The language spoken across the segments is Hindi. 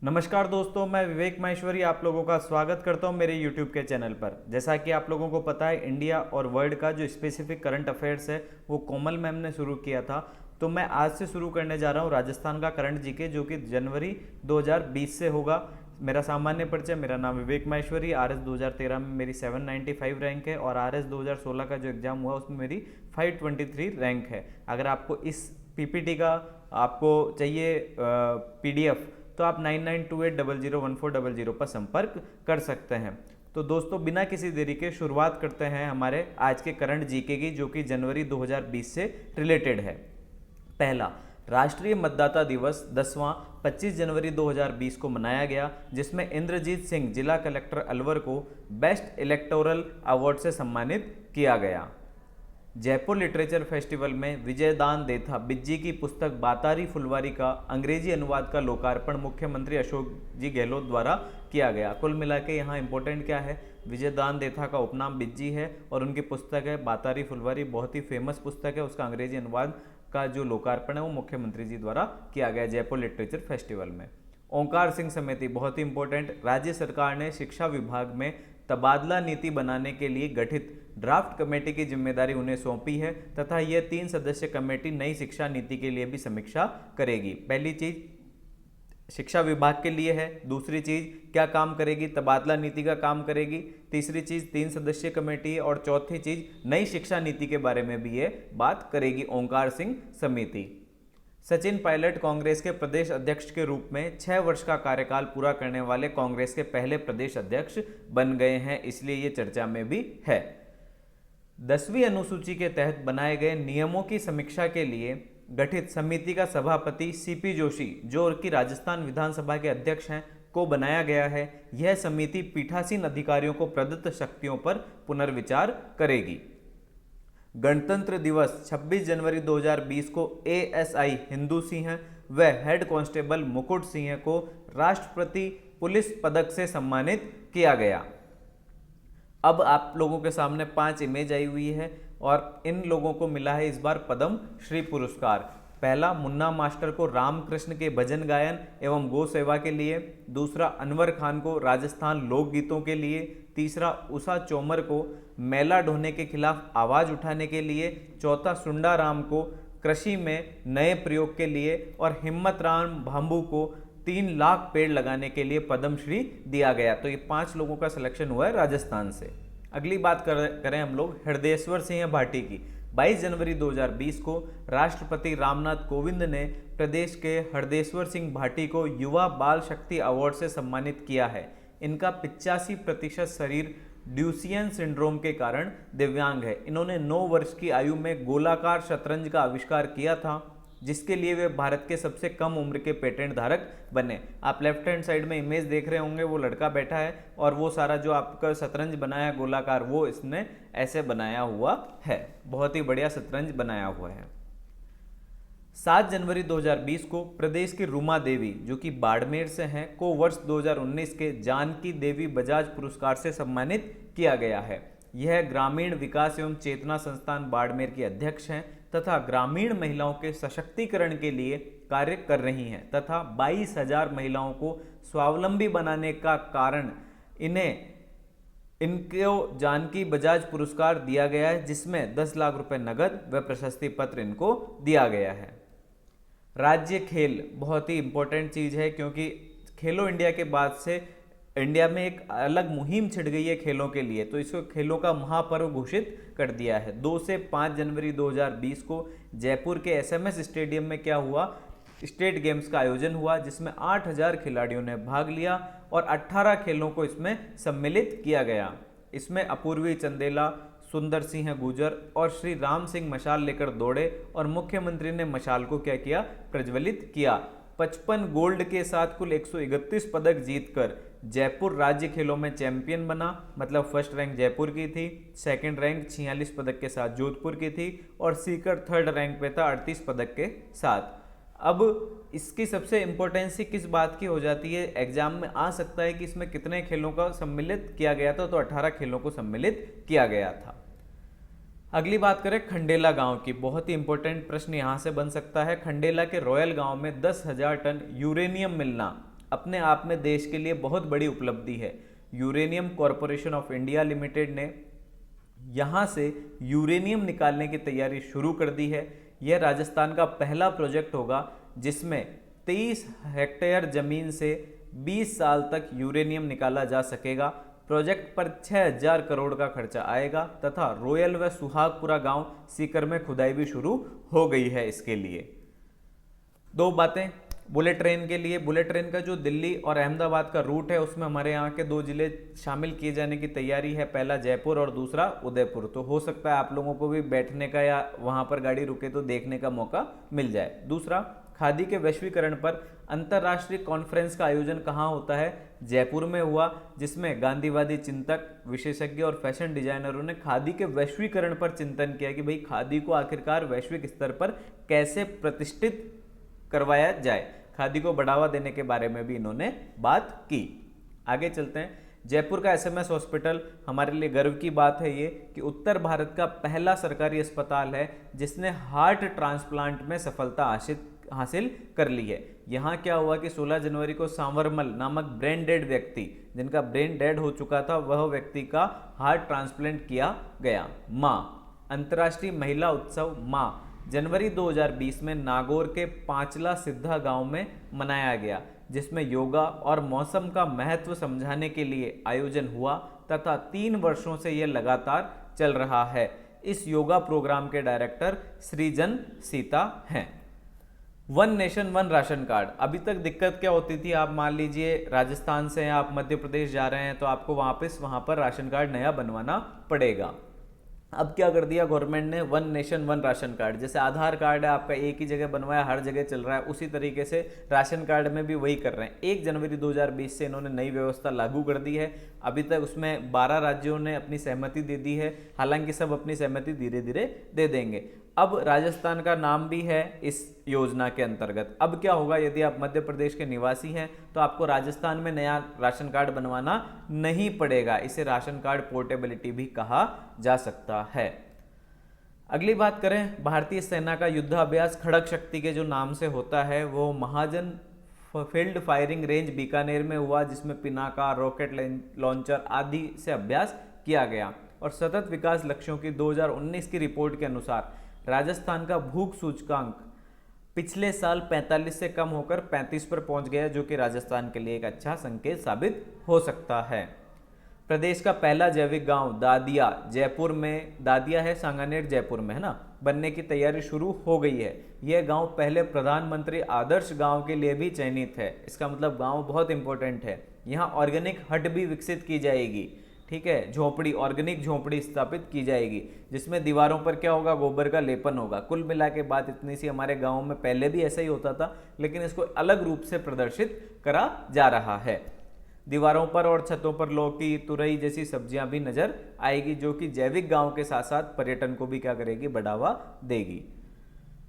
नमस्कार दोस्तों, मैं विवेक माहेश्वरी आप लोगों का स्वागत करता हूं मेरे YouTube के चैनल पर। जैसा कि आप लोगों को पता है, इंडिया और वर्ल्ड का जो स्पेसिफिक करंट अफेयर्स है वो कोमल मैम ने शुरू किया था। तो मैं आज से शुरू करने जा रहा हूं राजस्थान का करंट जीके, जो कि जनवरी 2020 से होगा। मेरा सामान्य परिचय, मेरा नाम विवेक माहेश्वरी। RS 2013 में मेरी 795 रैंक है और RS 2016 का जो एग्ज़ाम हुआ उसमें मेरी 523 रैंक है। अगर आपको इस PPT का आपको चाहिए PDF, तो आप 9928001400 पर संपर्क कर सकते हैं। तो दोस्तों, बिना किसी देरी के शुरुआत करते हैं हमारे आज के करंट जीके की, जो कि जनवरी 2020 से रिलेटेड है। पहला, राष्ट्रीय मतदाता दिवस 10वां 25 जनवरी 2020 को मनाया गया, जिसमें इंद्रजीत सिंह जिला कलेक्टर अलवर को बेस्ट इलेक्टोरल अवार्ड से सम्मानित किया गया। जयपुर लिटरेचर फेस्टिवल में विजयदान देथा बिज्जी की पुस्तक बातारी फुलवारी का अंग्रेजी अनुवाद का लोकार्पण मुख्यमंत्री अशोक जी गहलोत द्वारा किया गया। कुल मिला के यहाँ इंपॉर्टेंट क्या है, विजयदान देथा का उपनाम बिज्जी है और उनकी पुस्तक है बातारी फुलवारी, बहुत ही फेमस पुस्तक है। उसका अंग्रेजी अनुवाद का जो लोकार्पण है वो मुख्यमंत्री जी द्वारा किया गया जयपुर लिटरेचर फेस्टिवल में। ओंकार सिंह समिति, बहुत ही इंपॉर्टेंट, राज्य सरकार ने शिक्षा विभाग में तबादला नीति बनाने के लिए गठित ड्राफ्ट कमेटी की जिम्मेदारी उन्हें सौंपी है तथा यह 3 सदस्य कमेटी नई शिक्षा नीति के लिए भी समीक्षा करेगी। पहली चीज शिक्षा विभाग के लिए है, दूसरी चीज क्या काम करेगी, तबादला नीति का काम करेगी, तीसरी चीज 3 सदस्यीय कमेटी है और चौथी चीज नई शिक्षा नीति के बारे में भी ये बात करेगी ओंकार सिंह समिति। सचिन पायलट कांग्रेस के प्रदेश अध्यक्ष के रूप में 6 वर्ष का कार्यकाल पूरा करने वाले कांग्रेस के पहले प्रदेश अध्यक्ष बन गए हैं, इसलिए ये चर्चा में भी है। 10वीं अनुसूची के तहत बनाए गए नियमों की समीक्षा के लिए गठित समिति का सभापति CP जोशी, जो कि राजस्थान विधानसभा के अध्यक्ष हैं, को बनाया गया है। यह समिति पीठासीन अधिकारियों को प्रदत्त शक्तियों पर पुनर्विचार करेगी। गणतंत्र दिवस 26 जनवरी 2020 को ASI हिंदू सिंह व हेड कांस्टेबल मुकुट सिंह को राष्ट्रपति पुलिस पदक से सम्मानित किया गया। अब आप लोगों के सामने 5 इमेज आई हुई है और इन लोगों को मिला है इस बार पद्म श्री पुरस्कार। पहला, मुन्ना मास्टर को रामकृष्ण के भजन गायन एवं गौ सेवा के लिए। दूसरा, अनवर खान को राजस्थान लोकगीतों के लिए। तीसरा, उषा चोमर को मेला ढोने के खिलाफ आवाज उठाने के लिए। चौथा, सुंडा राम को कृषि में नए प्रयोग के लिए और हिम्मत राम भांबू को 3 लाख पेड़ लगाने के लिए पद्मश्री दिया गया। तो ये 5 लोगों का सिलेक्शन हुआ है राजस्थान से। अगली बात करें हम लोग हृदयेश्वर सिंह भाटी की। 22 जनवरी 2020 को राष्ट्रपति रामनाथ कोविंद ने प्रदेश के हृदयेश्वर सिंह भाटी को युवा बाल शक्ति अवार्ड से सम्मानित किया है। इनका 85% शरीर ड्यूसियन सिंड्रोम के कारण दिव्यांग है। इन्होंने 9 वर्ष की आयु में गोलाकार शतरंज का आविष्कार किया था, जिसके लिए वे भारत के सबसे कम उम्र के पेटेंट धारक बने। आप लेफ्ट हैंड साइड में इमेज देख रहे होंगे, वो लड़का बैठा है और वो सारा जो आपका शतरंज बनाया गोलाकार, वो इसने ऐसे बनाया हुआ है। बहुत ही बढ़िया शतरंज बनाया हुआ है। 7 जनवरी 2020 को प्रदेश की रूमा देवी, जो कि बाड़मेर से हैं, को वर्ष 2019 के जानकी देवी बजाज पुरस्कार से सम्मानित किया गया है। यह ग्रामीण विकास एवं चेतना संस्थान बाड़मेर की अध्यक्ष हैं तथा ग्रामीण महिलाओं के सशक्तिकरण के लिए कार्य कर रही हैं तथा 22,000 महिलाओं को स्वावलंबी बनाने का कारण इनको जानकी बजाज पुरस्कार दिया गया है, जिसमें 10 लाख रुपए नगद व प्रशस्ति पत्र इनको दिया गया है। राज्य खेल बहुत ही इंपॉर्टेंट चीज है, क्योंकि खेलो इंडिया के बाद से इंडिया में एक अलग मुहिम छिड़ गई है खेलों के लिए, तो इसको खेलों का महापर्व घोषित कर दिया है। 2 से 5 जनवरी 2020 को जयपुर के SMS स्टेडियम में क्या हुआ, स्टेट गेम्स का आयोजन हुआ, जिसमें 8,000 खिलाड़ियों ने भाग लिया और 18 खेलों को इसमें सम्मिलित किया गया। इसमें अपूर्वी चंदेला, सुंदर सिंह गुर्जर और श्री राम सिंह मशाल लेकर दौड़े और मुख्यमंत्री ने मशाल को क्या किया, प्रज्वलित किया। 55 गोल्ड के साथ कुल 131 पदक जीतकर जयपुर राज्य खेलों में चैंपियन बना। मतलब फर्स्ट रैंक जयपुर की थी, सेकंड रैंक 46 पदक के साथ जोधपुर की थी और सीकर थर्ड रैंक पे था 38 पदक के साथ। अब इसकी सबसे इंपॉर्टेंसी किस बात की हो जाती है, एग्जाम में आ सकता है कि इसमें कितने खेलों का सम्मिलित किया गया था, तो 18 खेलों को सम्मिलित किया गया था। अगली बात करें खंडेला गांव की। बहुत ही इंपॉर्टेंट प्रश्न यहां से बन सकता है। खंडेला के रॉयल गांव में 10,000 टन यूरेनियम मिलना अपने आप में देश के लिए बहुत बड़ी उपलब्धि है। Uranium corporation of India limited ने यहाँ से यूरेनियम निकालने की तैयारी शुरू कर दी है। यह राजस्थान का पहला प्रोजेक्ट होगा जिसमें 23 हेक्टेयर जमीन से 20 साल तक यूरेनियम निकाला जा सकेगा। प्रोजेक्ट पर 6000 करोड़ का खर्चा आएगा तथा रोयल व सुहागपुरा गांव सीकर में खुदाई भी शुरू हो गई है। इसके लिए दो बातें बुलेट ट्रेन के लिए, बुलेट ट्रेन का जो दिल्ली और अहमदाबाद का रूट है उसमें हमारे यहाँ के 2 जिले शामिल किए जाने की तैयारी है, पहला जयपुर और दूसरा उदयपुर। तो हो सकता है आप लोगों को भी बैठने का या वहाँ पर गाड़ी रुके तो देखने का मौका मिल जाए। दूसरा, खादी के वैश्वीकरण पर अंतर्राष्ट्रीय कॉन्फ्रेंस का आयोजन कहाँ होता है? जयपुर में हुआ, जिसमें गांधीवादी चिंतक, विशेषज्ञ और फैशन डिजाइनरों ने खादी के वैश्वीकरण पर चिंतन किया कि भाई खादी को आखिरकार वैश्विक स्तर पर कैसे प्रतिष्ठित करवाया जाए। खादी को बढ़ावा देने के बारे में भी इन्होंने बात की। आगे चलते हैं। जयपुर का एसएमएस हॉस्पिटल हमारे लिए गर्व की बात है ये कि उत्तर भारत का पहला सरकारी अस्पताल है जिसने हार्ट ट्रांसप्लांट में सफलता हासिल कर ली है। यहाँ क्या हुआ कि 16 जनवरी को सांवरमल नामक ब्रेन डेड व्यक्ति, जिनका ब्रेन डेड हो चुका था, वह व्यक्ति का हार्ट ट्रांसप्लांट किया गया। माँ अंतर्राष्ट्रीय महिला उत्सव माँ जनवरी 2020 में नागौर के पांचला सिद्धा गांव में मनाया गया, जिसमें योगा और मौसम का महत्व समझाने के लिए आयोजन हुआ तथा 3 वर्षों से यह लगातार चल रहा है। इस योगा प्रोग्राम के डायरेक्टर सृजन सीता हैं। One nation one ration card, अभी तक दिक्कत क्या होती थी? आप मान लीजिए राजस्थान से आप मध्य प्रदेश जा रहे हैं तो आपको वापस वहां पर राशन कार्ड नया बनवाना पड़ेगा। अब क्या कर दिया गवर्नमेंट ने? One nation one ration card. जैसे आधार कार्ड है आपका एक ही जगह बनवाया, हर जगह चल रहा है, उसी तरीके से राशन कार्ड में भी वही कर रहे हैं। 1 जनवरी 2020 से इन्होंने नई व्यवस्था लागू कर दी है। अभी तक उसमें 12 राज्यों ने अपनी सहमति दे दी है, हालांकि सब अपनी सहमति धीरे धीरे दे देंगे। अब राजस्थान का नाम भी है इस योजना के अंतर्गत। अब क्या होगा, यदि आप मध्य प्रदेश के निवासी हैं तो आपको राजस्थान में नया राशन कार्ड बनवाना नहीं पड़ेगा। इसे राशन कार्ड पोर्टेबिलिटी भी कहा जा सकता है। अगली बात करें, भारतीय सेना का युद्धाभ्यास खड़ग शक्ति के जो नाम से होता है वो महाजन फील्ड फायरिंग रेंज बीकानेर में हुआ, जिसमें पिनाका, रॉकेट लॉन्चर आदि से अभ्यास किया गया। और सतत विकास लक्ष्यों की 2019 की रिपोर्ट के अनुसार राजस्थान का भूख सूचकांक पिछले साल 45 से कम होकर 35 पर पहुंच गया, जो कि राजस्थान के लिए एक अच्छा संकेत साबित हो सकता है। प्रदेश का पहला जैविक गांव दादिया जयपुर में, दादिया है सांगानेर जयपुर में, है ना, बनने की तैयारी शुरू हो गई है। यह गांव पहले प्रधानमंत्री आदर्श गांव के लिए भी चयनित है। इसका मतलब गांव बहुत इंपॉर्टेंट है। यहाँ ऑर्गेनिक हट भी विकसित की जाएगी, ठीक है, झोपड़ी, ऑर्गेनिक झोपड़ी स्थापित की जाएगी, जिसमें दीवारों पर क्या होगा, गोबर का लेपन होगा। कुल मिला के बात इतनी सी, हमारे गाँव में पहले भी ऐसा ही होता था, लेकिन इसको अलग रूप से प्रदर्शित करा जा रहा है। दीवारों पर और छतों पर लौकी, तुरई जैसी सब्जियां भी नजर आएगी, जो कि जैविक गांव के साथ साथ पर्यटन को भी क्या करेगी, बढ़ावा देगी।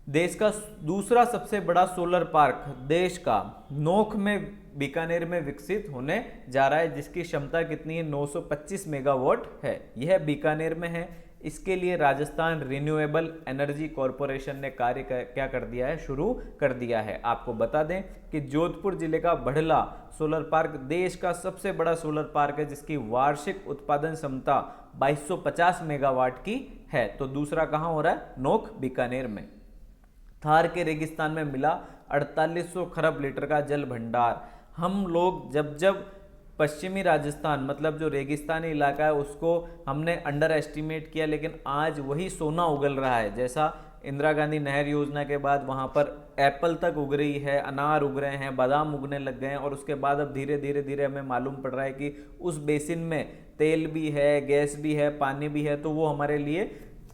देश का दूसरा सबसे बड़ा सोलर पार्क देश का नोख में बीकानेर में विकसित होने जा रहा है, जिसकी क्षमता कितनी है, 925 मेगावाट है। यह बीकानेर में है। इसके लिए राजस्थान रिन्यूएबल एनर्जी कॉरपोरेशन ने कार्य क्या कर दिया है, शुरू कर दिया है। आपको बता दें कि जोधपुर जिले का बढ़ला सोलर पार्क देश का सबसे बड़ा सोलर पार्क है, जिसकी वार्षिक उत्पादन क्षमता 2250 मेगावाट की है। तो दूसरा कहाँ हो रहा है, नोख बीकानेर में। थार के रेगिस्तान में मिला 4800 खरब लीटर का जल भंडार। हम लोग जब पश्चिमी राजस्थान, मतलब जो रेगिस्तानी इलाका है, उसको हमने अंडर एस्टिमेट किया, लेकिन आज वही सोना उगल रहा है। जैसा इंदिरा गांधी नहर योजना के बाद वहाँ पर एप्पल तक उग रही है, अनार उग रहे हैं, बादाम उगने लग गए हैं, और उसके बाद अब धीरे धीरे हमें मालूम पड़ रहा है कि उस बेसिन में तेल भी है, गैस भी है, पानी भी है, तो वो हमारे लिए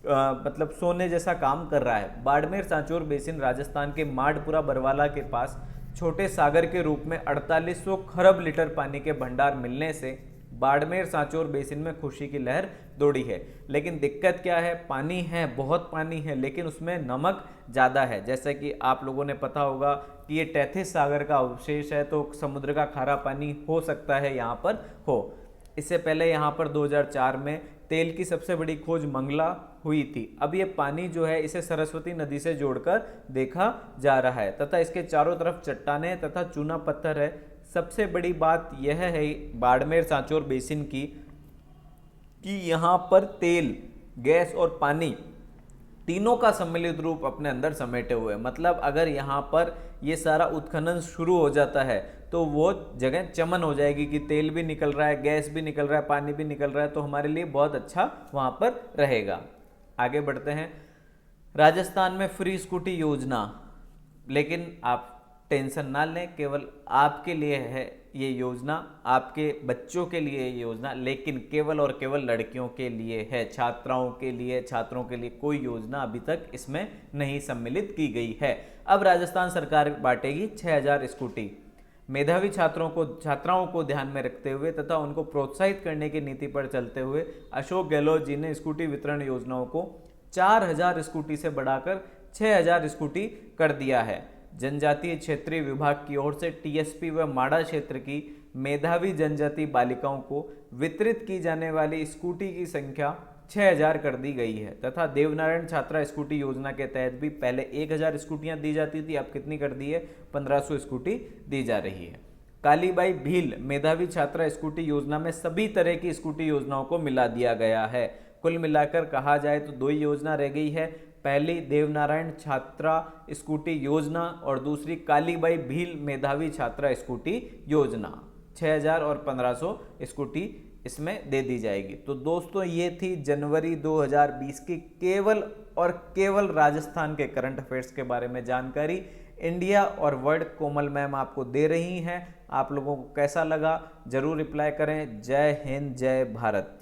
मतलब सोने जैसा काम कर रहा है। बाड़मेर सांचौर बेसिन राजस्थान के माडपुरा बरवाला के पास छोटे सागर के रूप में 4800 खरब लीटर पानी के भंडार मिलने से बाड़मेर सांचौर बेसिन में खुशी की लहर दौड़ी है। लेकिन दिक्कत क्या है, पानी है, बहुत पानी है, लेकिन उसमें नमक ज़्यादा है। जैसा कि आप लोगों ने पता होगा कि ये टैथिस सागर का अवशेष है, तो समुद्र का खारा पानी हो सकता है यहाँ पर हो। इससे पहले यहाँ पर 2004 में तेल की सबसे बड़ी खोज मंगला हुई थी। अब ये पानी जो है इसे सरस्वती नदी से जोड़कर देखा जा रहा है, तथा इसके चारों तरफ चट्टानें तथा चूना पत्थर है। सबसे बड़ी बात यह है बाड़मेर सांचौर बेसिन की कि यहाँ पर तेल, गैस और पानी तीनों का सम्मिलित रूप अपने अंदर समेटे हुए, मतलब अगर यहाँ पर ये सारा उत्खनन शुरू हो जाता है तो वो जगह चमन हो जाएगी कि तेल भी निकल रहा है, गैस भी निकल रहा है, पानी भी निकल रहा है, तो हमारे लिए बहुत अच्छा वहाँ पर रहेगा। आगे बढ़ते हैं। राजस्थान में फ्री स्कूटी योजना, लेकिन आप टेंशन ना लें, केवल आपके लिए है ये योजना, आपके बच्चों के लिए ये योजना, लेकिन केवल और केवल लड़कियों के लिए है, छात्राओं के लिए, छात्रों के लिए कोई योजना अभी तक इसमें नहीं सम्मिलित की गई है। अब राजस्थान सरकार बांटेगी 6000 स्कूटी। मेधावी छात्राओं को ध्यान में रखते हुए तथा उनको प्रोत्साहित करने की नीति पर चलते हुए अशोक गहलोत जी ने स्कूटी वितरण योजनाओं को 4000 स्कूटी से बढ़ाकर 6000 स्कूटी कर दिया है। जनजातीय क्षेत्रीय विभाग की ओर से टीएसपी व माडा क्षेत्र की मेधावी जनजाति बालिकाओं को वितरित की जाने वाली स्कूटी की संख्या 6000 कर दी गई है तथा देवनारायण छात्रा स्कूटी योजना के तहत भी पहले 1000 स्कूटियां दी जाती थी, अब कितनी कर दी है? 1500 स्कूटी दी जा रही है। कालीबाई भील मेधावी छात्रा स्कूटी योजना में सभी तरह की स्कूटी योजनाओं को मिला दिया गया है। कुल मिलाकर कहा जाए तो 2 योजना रह गई है, पहली देवनारायण छात्रा स्कूटी योजना और दूसरी कालीबाई भील मेधावी छात्रा स्कूटी योजना। 6000 और 1500 स्कूटी इसमें दे दी जाएगी। तो दोस्तों ये थी जनवरी 2020 की केवल और केवल राजस्थान के करंट अफेयर्स के बारे में जानकारी इंडिया और वर्ल्ड कोमल मैम आपको दे रही हैं। आप लोगों को कैसा लगा जरूर रिप्लाई करें। जय हिंद, जय भारत।